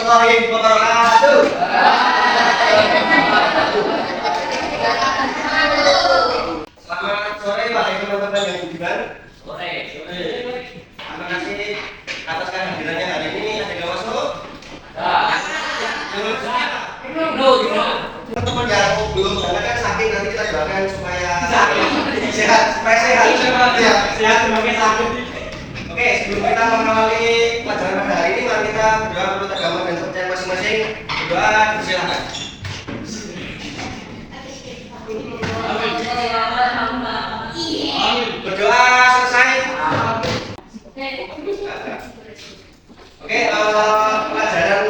warahmatullahi wabarakatuh. Selamat sore Pak Ibu teman-teman yang budiman. Sore. Terima kasih atas kehadirannya hari ini. Ada yang masuk? Teman-teman yang belum berangkat sakit nanti kita doakan supaya sehat, supaya sehat. Sehat semakin sakit. Oke, sebelum kita mengawali pelajaran pada hari ini, mari kita berdoa menurut agama dan kepercayaan masing-masing. Berdoa, silakan. Berdoa selesai. Oke, pelajaran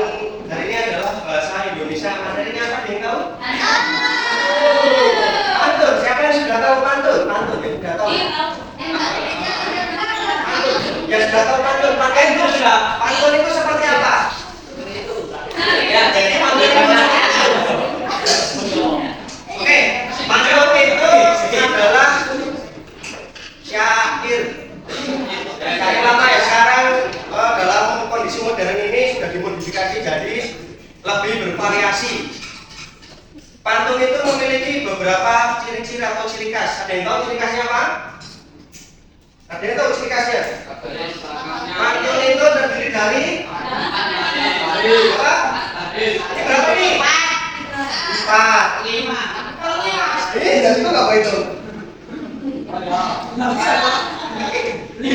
hari ini adalah bahasa Indonesia. Materinya apa yang tahu? Pantun. Siapa yang sudah tahu pantun? Pantun yang sudah tahu. Yang sudah tahu pantun, pakai itu sudah. Pantun itu seperti apa? Ya, jadi pantun itu seperti apa? Oke, pantun itu adalah syair. Syair lama ya, sekarang dalam kondisi modern ini sudah dimodifikasi jadi lebih bervariasi. Pantun itu memiliki beberapa ciri-ciri atau ciri khas. Ada yang tahu ciri khasnya apa? Ada yang tahu ciri khasnya? Pantun itu terdiri dari apa? Ini berapa nih? 4, 5. Jadi itu apa itu? 5.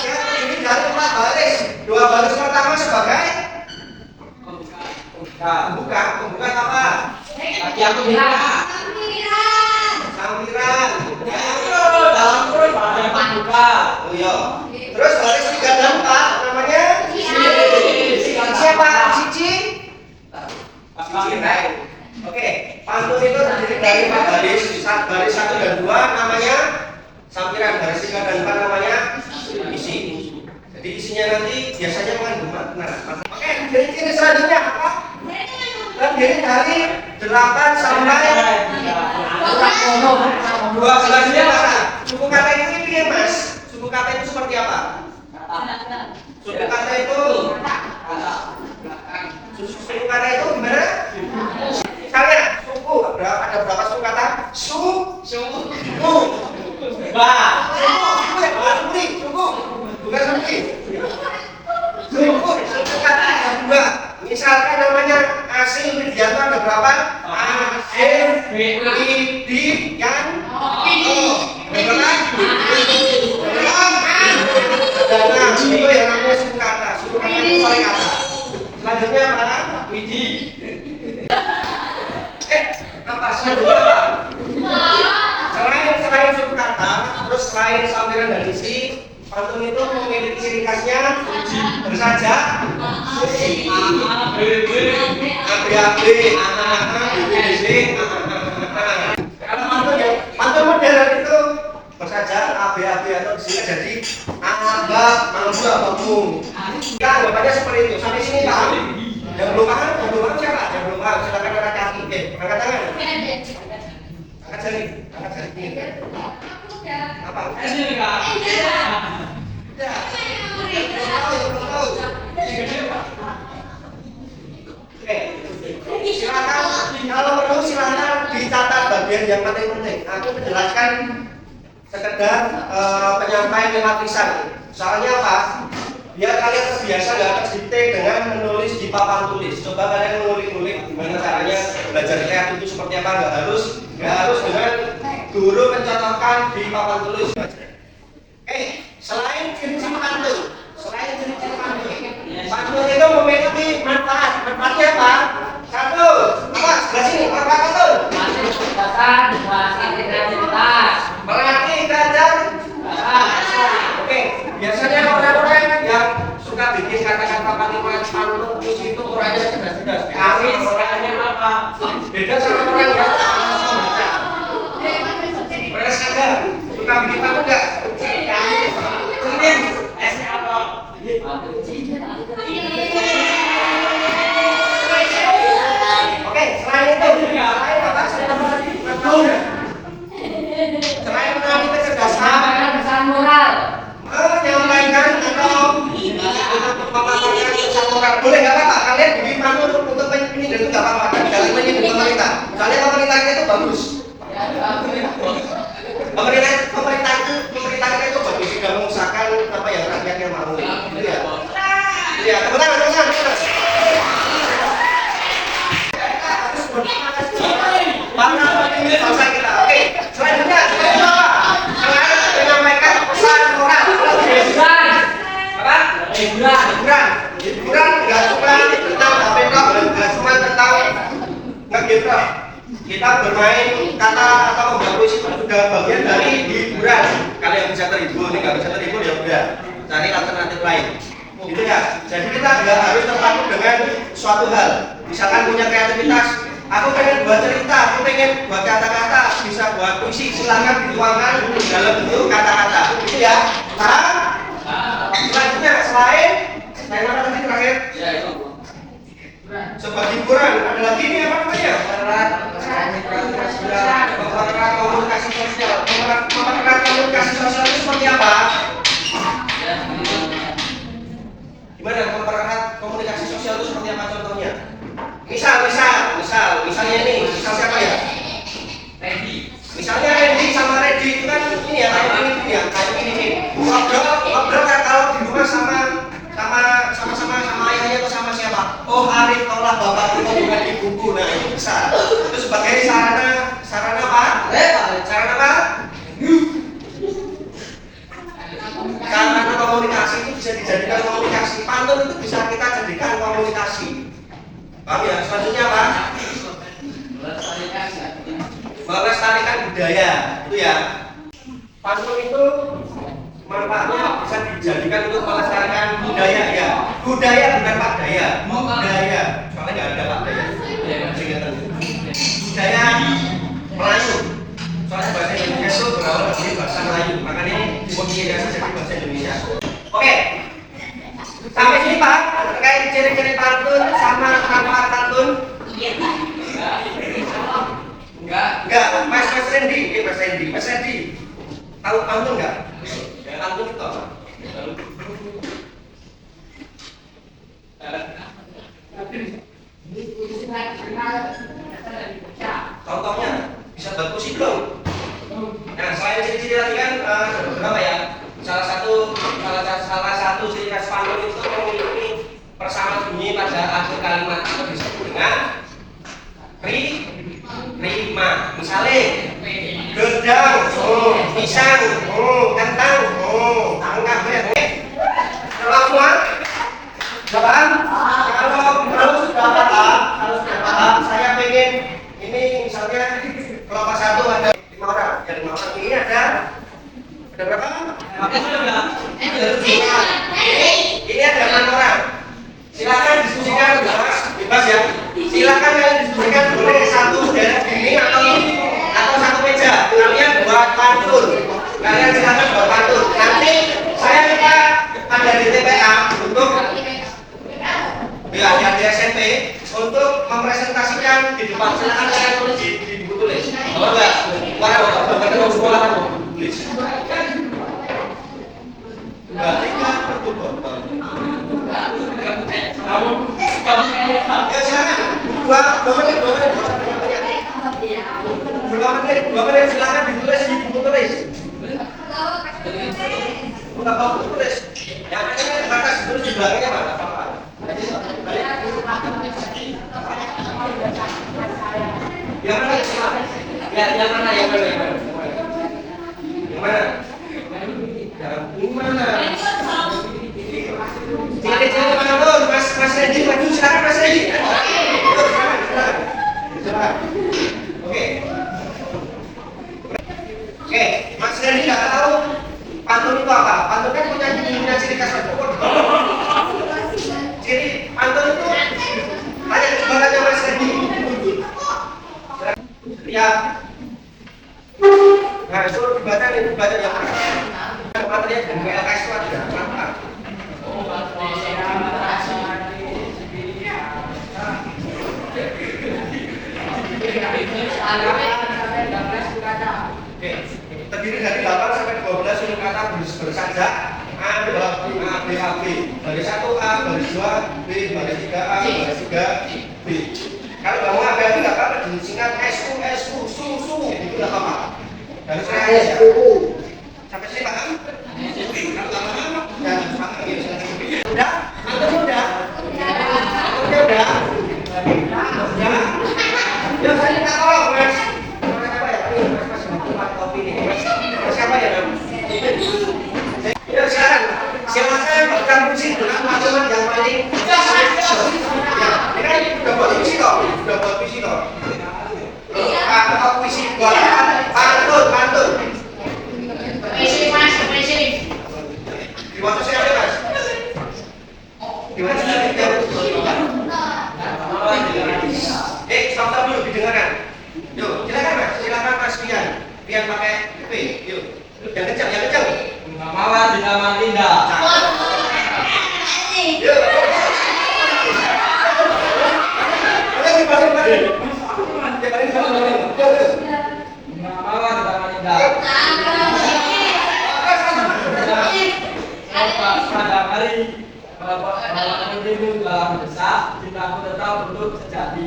Ya, ini dari 4 baris. 2 baris pertama sebagai pembuka apa? Tadi aku bilang sampiran. Dalam kurung ada pembuka. Oh iya. Terus baris 3 dan 4 namanya siapa? Cici. Oke, pantun itu terdiri dari 4 baris. Baris 1 dan 2 namanya sampiran. Baris 3 dan 4 namanya isi. Jadi isinya nanti biasanya mengandung makna. Oke, ciri-ciri selanjutnya apa? Terdiri dari 8 sampai 12 kata. Suku kata itu piye, Mas? Suku kata itu seperti apa? Suku kata itu gimana? Misalnya suku ada berapa suku kata? Suku. Bukan suku. Suku kata ada 2. Misalkan namanya Asil Widianto ada berapa? Asil Widianto. Beneran? Nah, itu yang namanya suku kata. Suku kata itu soleh kata. Selanjutnya apa? Widi. Apa? Selanjutnya apa? Selain suku kata, terus selain sampiran dan isi, pantun itu memiliki ciri khasnya bersajak, pantun modern itu bersajak, ABAB atau disini jadi anggap, mampu, apapun. Kita anggapannya seperti itu. Sampai sini paham? Yang belum paham siapa? Yang belum paham silakan angkat kaki. Angkat tangan. Angkat jari. Apa? Oke, silakan kalau perlu silakan dicatat bagian yang paling penting. Aku menjelaskan sekedar penyampaian lewat lisan. Soalnya apa? Biar kalian terbiasa nggak terdikte dengan menulis di papan tulis. Coba kalian ngulik-ngulik gimana caranya belajar kreatif itu seperti apa. Nggak harus dengan guru mencontohkan di papan tulis. Selain ciri-ciri pantun, pantun itu memiliki manfaat. Manfaatnya apa? 1, apa? Sebelah sini, manfaat pantun. Melatih belajar. Oke, biasanya orang-orang yang suka bikin kata-kata pantun itu orangnya cerdas-cerdas. Amin, orangnya apa? Beda sama orang yang membaca. Mereka sadar, suka bikin pantun enggak? S-nya apa? Oke, selain itu, selain apa? Selain mengalami kecerdasan, pesan moral, menyampaikan atau memaparkan pesan moral. Boleh nggak apa-apa, kalian bikin pantun untuk penyindir itu nggak apa-apa. Dalam menyindir pemerintah. Soalnya pemerintah kita itu bagus. Pemerintah kita itu bagus, sudah mengusahakan apa yang rakyatnya mau. Gitu ya. Iya, tepuk tangan, tepuk tangan. Mana ini bangsa kita. Oke, selanjutnya apa? Selain menyampaikan pesan moral. Apa? Hiburan nggak cuma tentang HP rock dan nggak cuma tentang nge-game rock. Kita bermain kata atau membaca puisi itu juga bagian dari hiburan. Kalian bisa terhibur, nggak bisa terhibur ya udah cari alternatif lain. Gitu ya. Jadi kita nggak harus terpaku dengan suatu hal. Misalkan punya kreativitas, aku pengen buat cerita, aku pengen buat kata-kata, bisa buat puisi, silakan dituangkan dalam bentuk kata-kata. Gitu ya. Selanjutnya selain yang mana tadi terakhir? Ya itu. Sebagai hiburan, ada lagi ini apa namanya? Mempererat komunikasi sosial. Mempererat komunikasi sosial itu seperti apa? Gimana mempererat komunikasi sosial itu seperti apa contohnya? Misalnya ini, misal siapa ya? Randy. Misalnya Randy sama Reddy itu kan ini ya, kayak ini ya, kayak ini nih. Ngobrol kan kalau di rumah sama ayahnya atau sama siapa? Oh Arif, taulah bapak itu bukan ibuku. Nah itu bisa. Itu sebagai sarana apa? Sarana apa? Sarana komunikasi itu bisa dijadikan komunikasi. Pantun itu bisa kita jadikan komunikasi. Paham ya? Selanjutnya apa? Melestarikan budaya. Itu ya. Pantun itu manfaatnya bisa dijadikan untuk melestarikan budaya ya. Budaya bukan Pak Daya. Budaya. Soalnya nggak ada Pak Daya. Budaya Melayu. Soalnya bahasa Indonesia itu berawal dari bahasa Melayu. Makanya ini dimodifikasi jadi bahasa Indonesia. Oke. Sampai sini Pak, terkait ciri-ciri pantun sama manfaat pantun. Enggak. Mas Randy. Tahu pantun enggak? Pantun itu apa? Contohnya bisa buat puisi belum? Nah, selain ciri-ciri tadi kan berapa ya? Salah satu ciri khas pantun itu memiliki persamaan bunyi pada akhir kalimat atau disebut dengan rima. Misalnya gedang, pisang, kentang, angka kalau semua jawaban kalau sudah paham, saya pengen ini misalnya kelompok satu ada 5 orang, ya 5 orang ini ada berapa? Ini ada 6 orang. Silakan diskusikan bebas ya. Silakan kalian diskusikan boleh satu daerah dinding atau satu meja. Kalian buat pantun. Kalian silakan buat pantun. Nanti saya minta ada di TPA untuk di SMP untuk mempresentasikan di depan. Silakan kalian tulis di buku tulis. Kalau enggak, bapak mau sekolah kamu tulis. Ya silakan. Dua menit silakan ditulis di buku tulis. Bukan buku tulis. Yang ada batas ditulis di belakangnya Pak. Apa-apa. Yang mana? Yang mana? Ciri-ciri pantun, Mas Randy maju, silakan Mas Randy. Silakan. Oke, Mas Randy nggak tahu pantun itu apa? Pantun kan punya ciri khas pantun. Ciri pantun itu hanya kesebarannya Mas Randy. Ya. Nah, itu dibaca yang mana? Materinya dan WLKS itu ada manfaat. Terdiri dari 8 sampai 12 huruf kata bersajak A, B, A, B, A, B. Barisan 1A, baris 2, B, baris 3A, baris 3, B. Kalau nggak mau apa-apa nggak apa-apa, disingkat SU, su, itu nggak apa-apa. Dan saya aja ya. Sampai sini paham? Kalau nggak paham, ya paham gitu. Udah? Antum udah? Udah? Ya. Ya saya minta tolong, Mas. Mas siapa ya? Ini Mas tempat kopi nih. Mas siapa ya, Mas? Ya silakan bukan puisi dengan teman-teman yang paling ya, ini kan udah buat puisi toh, atau puisi buat pantun. Puisi. Gimana siapa Mas? Gimana siapa? Sebentar dulu didengarkan. Yuk, silakan Mas Pian pakai P. Yuk, yang kencang. Mawar di taman indah. Yuk. Balik. Mawar di taman indah. Pada hari malam itu telah mendesak, cintaku tetap untuk sejati.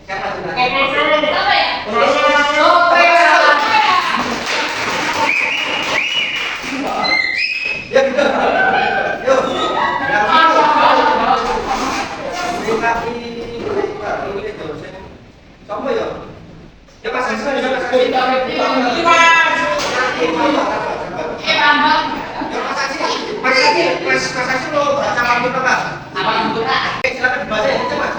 Siapa itu? Apa ya? Ya gitu. Yuk. Siapa ya? Ya Mas Hasan, Mas Hasan lo baca pantun apa? Silakan dibaca yang kencang Mas.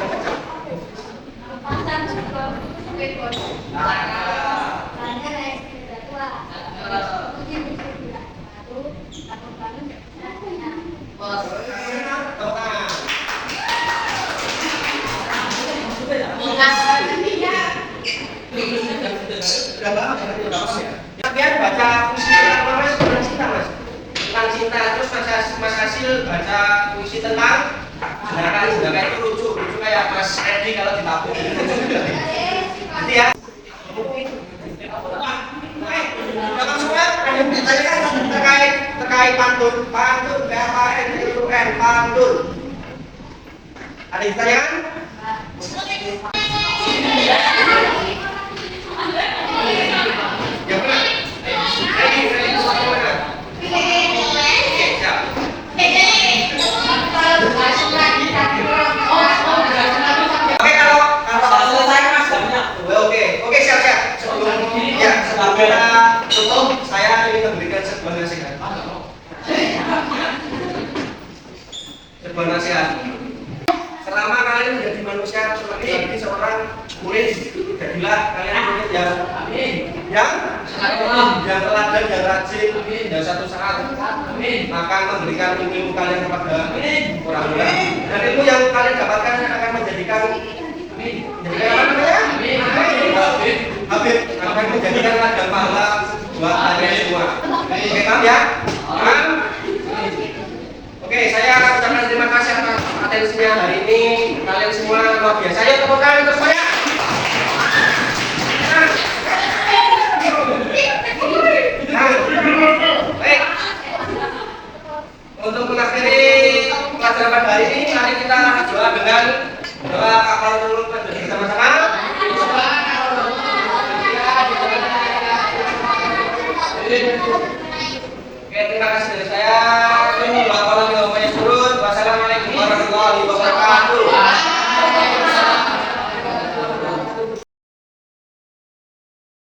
Kalian baca puisi tentang apa Mas? Tentang cinta Mas. Tentang cinta. Terus Mas Hasil baca puisi tentang sedangkan itu lucu kayak Mas Edi kalau ditabung. Nanti ya. Kalau semua ditanyakan terkait pantun pantun. Ada yang ditanyakan? Yang mana? Ready, semua mana? Oke, siap. Oke, kalau Selesai Mas jamnya. Oke, siap. Sebelum kita tutup, saya ingin memberikan sebuah nasihat. Selama kalian menjadi manusia seperti seorang murid, jadilah kalian murid yang teladan, yang rajin, dan satu saat akan memberikan ilmu kalian kepada orang lain. Dan ilmu yang kalian dapatkan akan menjadikan apa namanya? Habib akan menjadikan ladang pahala buat kalian semua. Oke, paham ya? Paham? Oke, saya ucapkan terima kasih atas atensinya hari ini. Kalian semua luar biasa. Ayo tepuk tangan untuk saya. Baik. Untuk mengakhiri pelajaran pada hari ini, mari kita doa dengan doa kafaratul majlis bersama-sama. Oke, terima kasih dari saya.